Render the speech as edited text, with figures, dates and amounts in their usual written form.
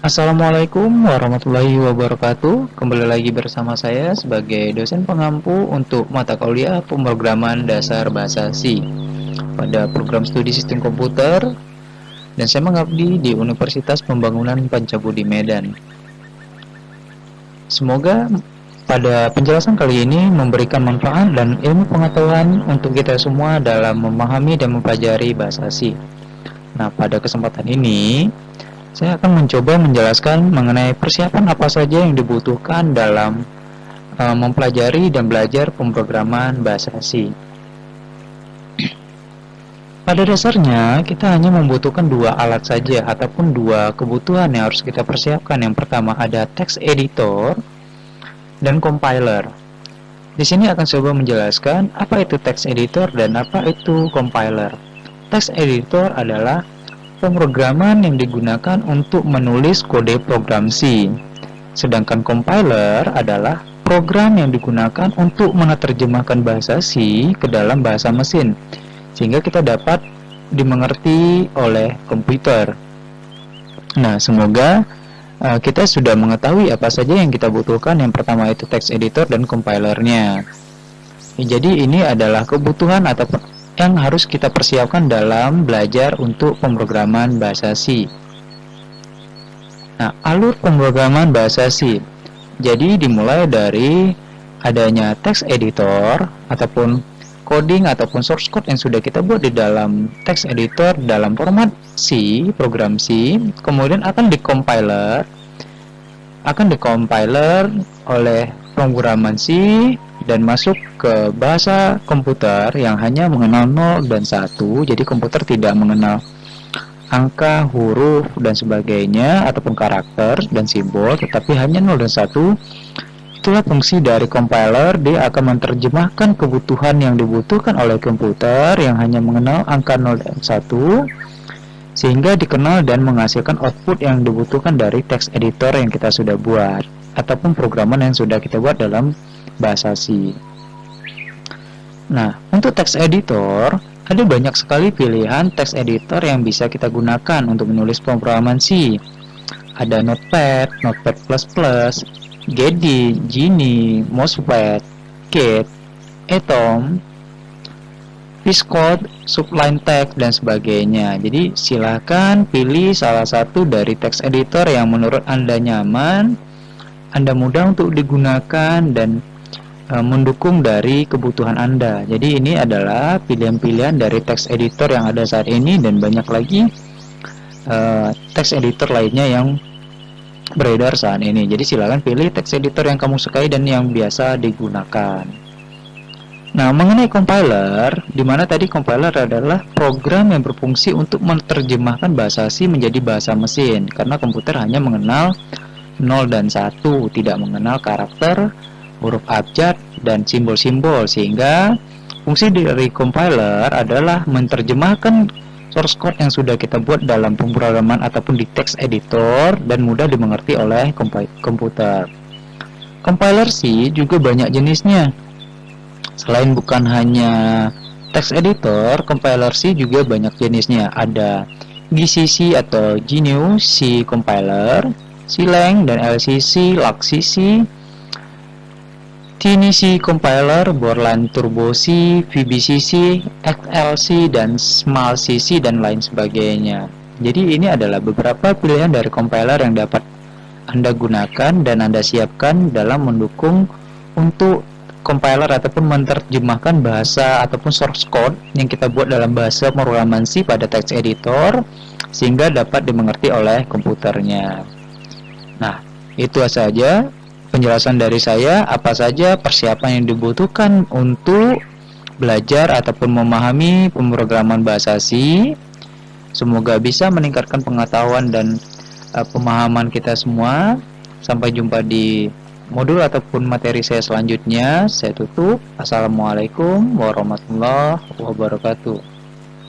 Assalamualaikum warahmatullahi wabarakatuh. Kembali lagi bersama saya sebagai dosen pengampu untuk mata kuliah pemrograman dasar bahasa C pada program studi sistem komputer, dan saya mengabdi di Universitas Pembangunan Pancabudi Medan. Semoga pada penjelasan kali ini memberikan manfaat dan ilmu pengetahuan untuk kita semua dalam memahami dan mempelajari bahasa C. Nah, pada kesempatan ini saya akan mencoba menjelaskan mengenai persiapan apa saja yang dibutuhkan dalam mempelajari dan belajar pemrograman bahasa C. Pada dasarnya, kita hanya membutuhkan dua alat saja ataupun dua kebutuhan yang harus kita persiapkan. Yang pertama ada text editor dan compiler. Di sini akan coba menjelaskan apa itu text editor dan apa itu compiler. Text editor adalah pemrograman yang digunakan untuk menulis kode program C. Sedangkan compiler adalah program yang digunakan untuk menerjemahkan bahasa C ke dalam bahasa mesin, sehingga kita dapat dimengerti oleh komputer. Nah, semoga kita sudah mengetahui apa saja yang kita butuhkan. Yang pertama itu text editor dan compilernya. Jadi ini adalah kebutuhan atau yang harus kita persiapkan dalam belajar untuk pemrograman bahasa C. Nah, alur pemrograman bahasa C. Jadi dimulai dari adanya text editor ataupun coding ataupun source code yang sudah kita buat di dalam text editor dalam format C, program C, kemudian akan dicompiler oleh pemrograman C dan masuk ke bahasa komputer yang hanya mengenal 0 dan 1. Jadi komputer tidak mengenal angka, huruf, dan sebagainya ataupun karakter dan simbol, tetapi hanya 0 dan 1. Itulah fungsi dari compiler. Dia akan menerjemahkan kebutuhan yang dibutuhkan oleh komputer yang hanya mengenal angka 0 dan 1, sehingga dikenal dan menghasilkan output yang dibutuhkan dari text editor yang kita sudah buat ataupun programan yang sudah kita buat dalam bahasa C. Nah, untuk text editor, ada banyak sekali pilihan text editor yang bisa kita gunakan untuk menulis pemrograman C. Ada Notepad, Notepad++, Gedit, Geany, Mousepad, Cat, Atom, Xcode, Sublime Text, dan sebagainya. Jadi silahkan pilih salah satu dari text editor yang menurut Anda nyaman, Anda mudah untuk digunakan, dan mendukung dari kebutuhan Anda. Jadi ini adalah pilihan-pilihan dari text editor yang ada saat ini, dan banyak lagi text editor lainnya yang beredar saat ini. Jadi silakan pilih text editor yang kamu sukai dan yang biasa digunakan. Nah, mengenai compiler, di mana tadi compiler adalah program yang berfungsi untuk menerjemahkan bahasa C menjadi bahasa mesin, karena komputer hanya mengenal 0 dan 1, tidak mengenal karakter, huruf abjad, dan simbol-simbol, sehingga fungsi dari compiler adalah menerjemahkan source code yang sudah kita buat dalam pemrograman ataupun di text editor dan mudah dimengerti oleh komputer. Compiler C juga banyak jenisnya. Selain bukan hanya text editor, compiler C juga banyak jenisnya. Ada GCC atau GNU C compiler, Clang dan LCC, LuxCC, Tiny C compiler, Borland Turbo C, VBCC, XLC, dan Small CC, dan lain sebagainya. Jadi ini adalah beberapa pilihan dari compiler yang dapat Anda gunakan dan Anda siapkan dalam mendukung untuk compiler ataupun menerjemahkan bahasa ataupun source code yang kita buat dalam bahasa pemrograman C pada text editor, sehingga dapat dimengerti oleh komputernya. Nah, itu saja penjelasan dari saya, apa saja persiapan yang dibutuhkan untuk belajar ataupun memahami pemrograman bahasa C. Semoga bisa meningkatkan pengetahuan dan pemahaman kita semua. Sampai jumpa di modul ataupun materi saya selanjutnya. Saya tutup. Assalamualaikum warahmatullahi wabarakatuh.